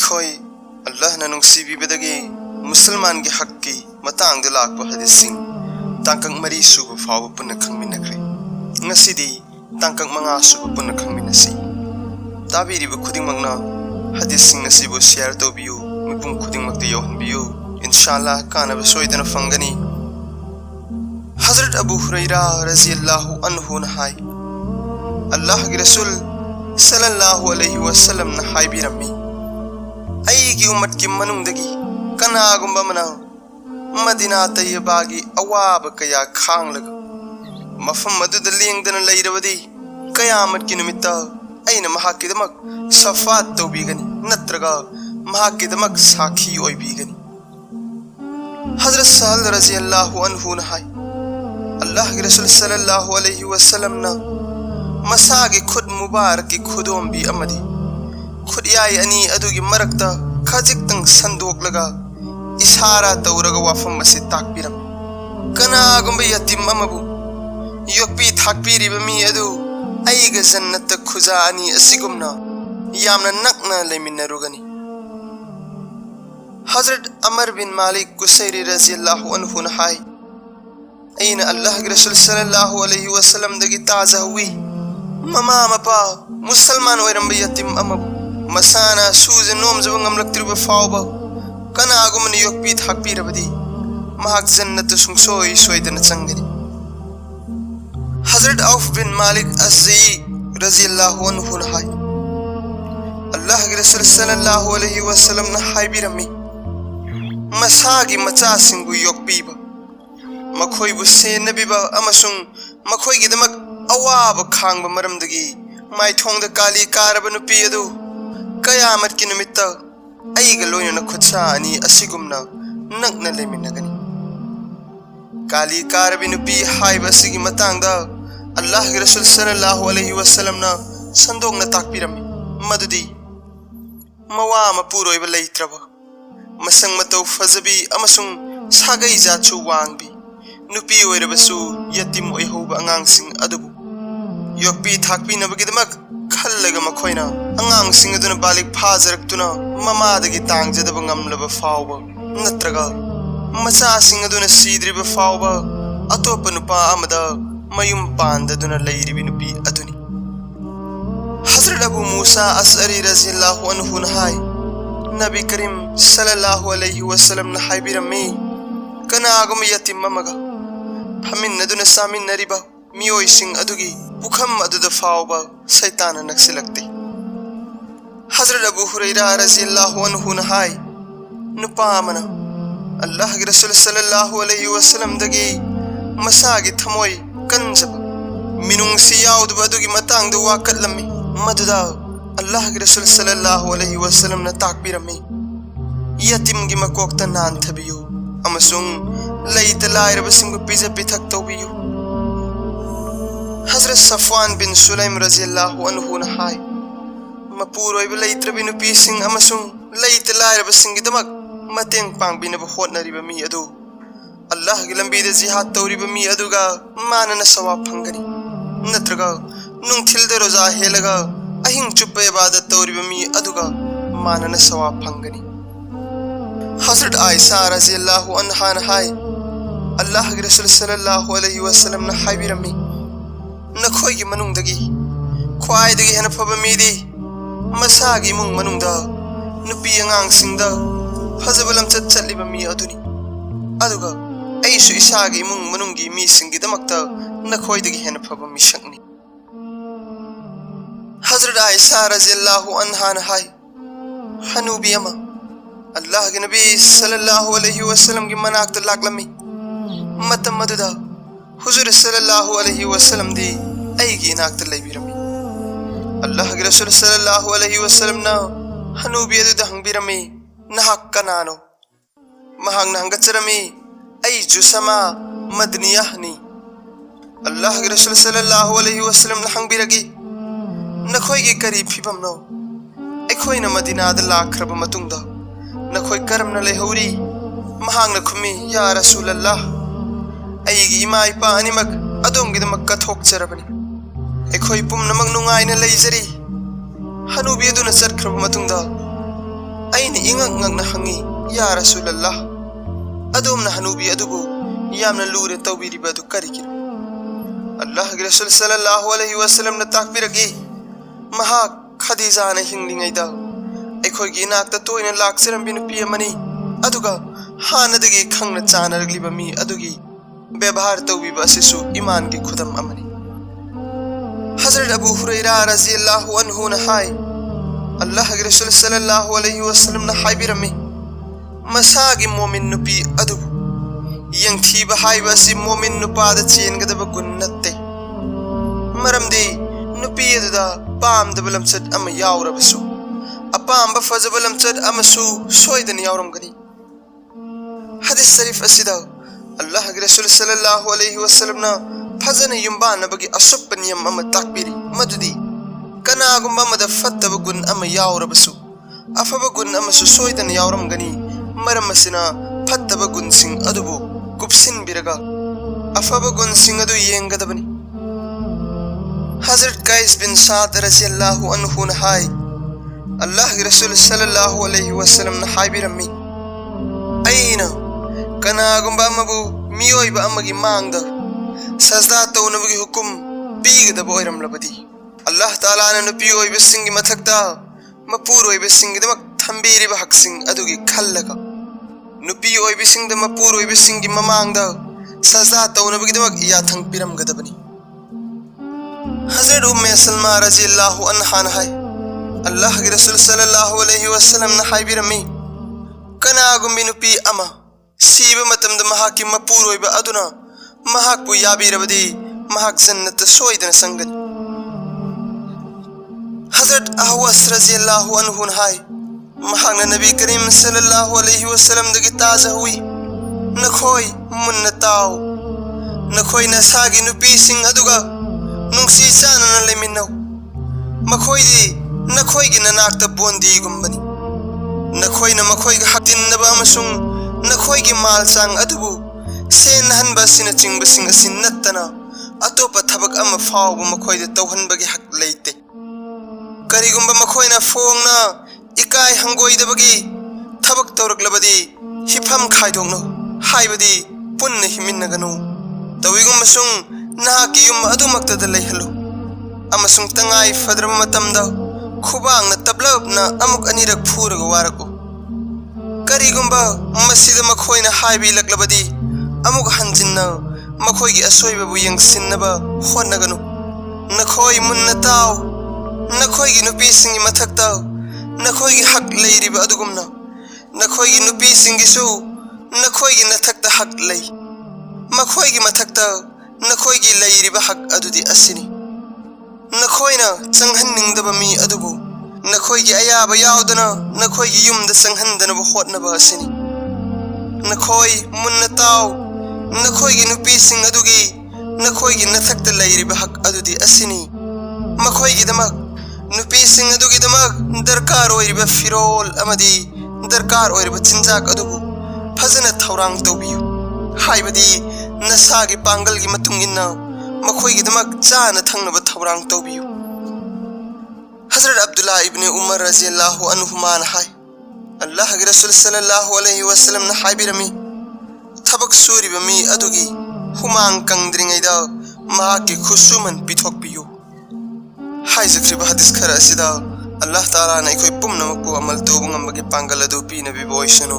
अखोई अल्लाह ना नुंसीबीबदगी मुसलमान के हक की मतांग द लाकपा हदीसिंग तांकंग मरी सुब फाव पुन खंगमिनख्रे ngasiदी तांकंग मंगा सुब पुन खंगमिनसी ताबीरिब खुदिंगमंगना हदीसिंग नसीबो शेयर तोबियु मिपुंग खुदिंगमक्ति योहनबियु इंशाअल्लाह कानब सोइदन फंगनी। हजरत अबू हुरैरा रज़ियल्लाहु अन्हु नहाय अल्लाह के रसूल सल्लल्लाहु अलैहि वसल्लम न हाइबिरम्मी अयगी उम्मत की मनुंगदगी कनागुंबा मना मदीना तय्यबागी अवाब कया खांगलग मफम मदुद लेंगदन लैरबदी कयामत की निमित्ता अयना महाकिदमक सफात तौबीगनी नत्रगा महाकिदमक साखी ओइबीगनी। हजरत सहल रज़ियल्लाहु अन्हु नहाय अल्लाह के रसूल सल्लल्लाहु अलैहि वसल्लम न मसागे खुद मुबारक की खुदोंबी अमदी खुद याय अनी अदुगी मरकता खजिक्तंग संदोकलगा इशारा तौरगा वाफम मसे ताकबिरम कनागुंबा यतीम अमबु योक्पी थाकपीरिबा मी अदु अयगा जन्नत खुजा अनी असिगुमना यामना नकना लेमिन्नरुगनी। हजरत अमर बिन मालिक कुसैरी रज़ियल्लाहु अन्हु नहाय अयना अल्लाह के रसूल सल्लल्लाहु अलैहि वसल्लम दगी ताजा हुई ममा मपा मुसलमान ओइरंबा यतीम अमबु मसाना सूज नोमजब ngamlaktriba fawba kanaagumna yokpi thakpirabadi mahak jannat sungsoi soidana changani। Hazrat of बिन मालिक अज़्ज़ी रज़ियल्लाहु अन्हु नहाय अल्लाह के रसूल सल्लल्लाहु अलैहि वसल्लम न हाइबिरम्मी मसागी मचासिंगु योक्पीबा मखोइबु सेनबिबा अमसुंग मखोइगिदमक अवाब खांगबा मरमदगी माइथोंग काली कारबा नुपी अदु कयामत की निमित्ता अयगा लोयना खुदसा अनी असिगुमना नकना लेमिनगनी। काली कारबी नुपी हाइबा सिगी मतांगदा अल्लाह के रसूल सल्लल्लाहु अलैहि वसल्लम ना संदोंगना ताकपिरम्मी मदुदी मवा मपुरोइबा लैत्रबा मसंग मतौ फजबी अमसुंग सागै जाचु वांगबी नुपी ओइरबसु यतीम ओइहौबा अंगांगसिंग अदुबु योक्पी थाकपिनबगिदमक खल्लगा मखोइना अंगांगसिंग अदुना बालिक फाजरक्तुना ममादगी तांगजदबा ngamlaba फावबा नत्रगा मचासिंग अदुना सीद्रिबा फावबा अतोपा नुपा अमदा मयुम पांददुना लैरिबि नुपी अदुनी। हजरत अबू मूसा अशअरी रज़ियल्लाहु अन्हु नहाय नबी करीम सल्लल्लाहु अलैहि वसल्लम न हाइबिरम्मी कनागुम यतीम अमगा फमिन्नदुना सामिन्नरिबा मियोइसिंग अदुगी पुखम अदुदा फावबा शैतान नक्सिलक्ति। हजरत अबू हुरैरा रज़ियल्लाहु अन्हु नहाय नुपा अमना अल्लाह के रसूल सल्लल्लाहु अलैहि वसल्लम दगी मसागी थमोई कंजब मिनुंगसी याउदबा अदुगी मतांगद वाकलम्मी मदुदा अल्लाह के रसूल सल्लल्लाहु अलैहि वसल्लम न ताकबिरम्मी यतीम गी मकोक्ता नानथबियु अमसुंग लैत लायरबसिंगु पिजा पिथक तौबियु। हजरत सफवान बिन सुलैम रज़ियल्लाहु अन्हु नहाय मपुरोइबा लैत्रबि नुपीसिंग अमसुंग लैत लायरबसिंगिदमक मतेंग पांगबिनबा होटनरिबा मी अदु अल्लाह की लंबीदा जिहाद तौरिबा मी अदुगा मानना सवाब फंगनी नत्रगा नुंगथिलदा रोजा हेलगा अहिंग चुप्पा इबादत तौरिबा मी अदुगा मानना सवाब फंगनी। हजरत आयशा रज़ियल्लाहु अन्हा नहाय अल्लाह के रसूल सल्लल्लाहु अलैहि वसल्लम न हाइबिरम्मी नखोइगी मनुंगदगी ख्वाइदगी हेन फबा मीदी मसागी मुंग मनुंगदा नुपी अंगांगसिंगदा फजबा लमचत चलिबा मी अदुनी अदुगा अयसु इसागी मुंग मनुंगी मीसिंगिदमक्ता नखोइदगी हेन फबा मिशंगनी। हजरत आयशा रज़ियल्लाहु अन्हा नहाय हनूबी अमा अल्लाह के नबी सल्लल्लाहु अलैहि वसल्लम की मनाक्ता लाकलम्मी मतम मदुदा हुजूर सल्लल्लाहु अलैहि वसल्लम दी अयगी नाक्ता लैबिरम्मी अल्लाह के रसूल सल्लल्लाहु अलैहि वसल्लम ना हनूबी अदुदा हंगबिरम्मी नहाक कनानो महांग हंगचरम्मी अय जुसमा मदनियाहनी अल्लाह के रसूल सल्लल्लाहु अलैहि वसल्लम ना हंगबिरगी नखोइगी करी फिबमनो अखोइना मदीनादा लाखरबा मतुंगदा नखोइ करमना लेहौरी महांगना खुमी या रसूल अल्लाह अयगी इमा इपा अनिमक अदोंगिदमक कथोकचरबनी अखोइ पुमनमक नुंगाइना लैजरी हनूबी अदुना चटख्रबा मतुंगदा aina ingak ngakna hangi ya Rasulullah adumna hanubi adubu yamna lure tawbiriba adu karikiro Allah gi Rasul sallallahu alaihi wasallam na takbiragi maha Khadija na hinglingaida akhoi gi nakta toina lakseram binu piyamani aduga hanadagi khangna chanaragliba mi adugi व्यवहार तौबीबा सिसु ईमान की खुदम अमनी हजरत अबू हुरैरा रज़ियल्लाहु अन्हु न हाय अल्लाह के रसूल सल्लल्लाहु अलैहि वसल्लम न हाय बिरमी मसागी मोमिन नुपी अदुब यंगथीबा हायबा सि मोमिन नुपाद चेनगदब गुण नत्ते मरमदि नुपी अदुदा पामदब लमचत अम यावरबसु अपामबा फजब लमचत अमसु सोयदन यावरमगनी हदीस शरीफ असिदा अल्लाह के रसूल सल्लल्लाहु अलैहि वसल्लम ना फजन युम्बान बगी असुप नियम अम ताकबिरी मदुदी कनागुम्बा मद फत्तब गुण अम यावरबसु अफब गुण अमसु सोयदन यावरमगनी मरमसिना फत्तब गुण सिंग अदुबु कुपसिन बिरगा अफब गुण सिंग अदु येंगदबनी हजरत कैस बिन साद रज़ियल्लाहु अन्हु न हाय अल्लाह के रसूल सल्लल्लाहु अलैहि वसल्लम न हाय बिरमी अयना कनागुम्बा अमबु मियोइबा अमगी मांगदा सजदा तौनबगी हुकुम पीगदब ओइरमलबदी अल्लाह ताला न नुपी ओइबा सिंगी मथक्ता मपूर ओइबा सिंगी दमक थंबीरिबा हकसिंग अदुगी खल्लगा नुपी ओइबा सिंगदा मपूर ओइबा सिंगी ममांगदा सजदा तौनबगी दमक याथंग पिरमगदबनी हजरत उम्मे सलमा रज़ियल्लाहु अन्हा न हाय अल्लाह के रसूल सल्लल्लाहु अलैहि वसल्लम न हाय बिरमी कनागुम्बी नुपी अमा सीब मतमद महाकी मपूर ओइबा अदुना महाकपु याबीरबदी महाक जन्नत सोयदन संगन हजरत अहवस रज़ियल्लाहु अन्हु न हाय महाकना नबी करीम सल्लल्लाहु अलैहि वसल्लम दगी ताजा हुई नखोय मुन्न ताव नखोय नसागी नुपी सिंग अदुगा नुंगसी चानना लेमिनौ मखोयदी नखोयगी ननाकता बोंदी गुंबनी नखोयना मखोयगा हक्तिनबा अमसुंग नखोयगी माल सांग अदुबु सेन हनबा सिना चिंगबा सिंग असि नत्तना अतोपा थबक अमा फावबा मखोयदा तौहनबगी हक लेते करिगुंबा मखोयना फोंगना इकाय हंगोयदबगी थबक तौरकलबदी हिफम खायदोंनो हायबदी पुन्न हिमिन्नगनु तविगुंबसुंग नाकी युम अदुमक्तदा लेहलो अमसुंग तंगाय फद्रम मतमदा खुबांगना तबलबना अमुक अनिरक फूरगा वारको करिगुंबा मसिदा मखोयना हायबी लकलबदी अमुक हंजिन्ना मखोयगी असोयबबु यंगसिन्नबा होनगनु नखोय मुन्ना ताव नखोयगी नुपीसिंगी मथक्ता नखोयगी हक लेरिबा अदुगुमना नखोयगी नुपीसिंगिसु नखोयगी नथक्ता हक लई मखोयगी मथक्ता नखोयगी लेरिबा हक अदुदी असिनी नखोयना चंगहन्निंगदबा मी अदुबु नखोयगी अयाबा यावदना नखोयगी युमदा चंगहनदनबा होटनबा असिनी नखोय मुन्ना ताव नखोयगी नुपीसिंग अदुगी नखोयगी नथक्ता लेरिबा हक अदुदी असिनी मखोयगी दमक नुपीसिंग अदुगी दमक दरकार ओइरिबा फिरोल अमदी दरकार ओइरिबा चिंजाक अदुबु फजना थौरांग तौबियु हायबदी नसागी पांगलगी मतुंगिन्ना मखोयगी दमक चाना थंगनबा थौरांग तौबियु हजरत अब्दुल्लाह इब्न उमर रज़ियल्लाहु अन्हुमा न हाय अल्लाह के रसूल सल्लल्लाहु अलैहि वसल्लम न हाय बिरमी थबक सूरिबा मी अदुगी हुमांग कंद्रिंगैदा महाकी खुसुमन पिथोकपियु हायजख्रिबा हदीस खरा असिदा अल्लाह ताला न अखोय पुमनमकु अमल तौबु ngambagi pangal adu pina bi boysanu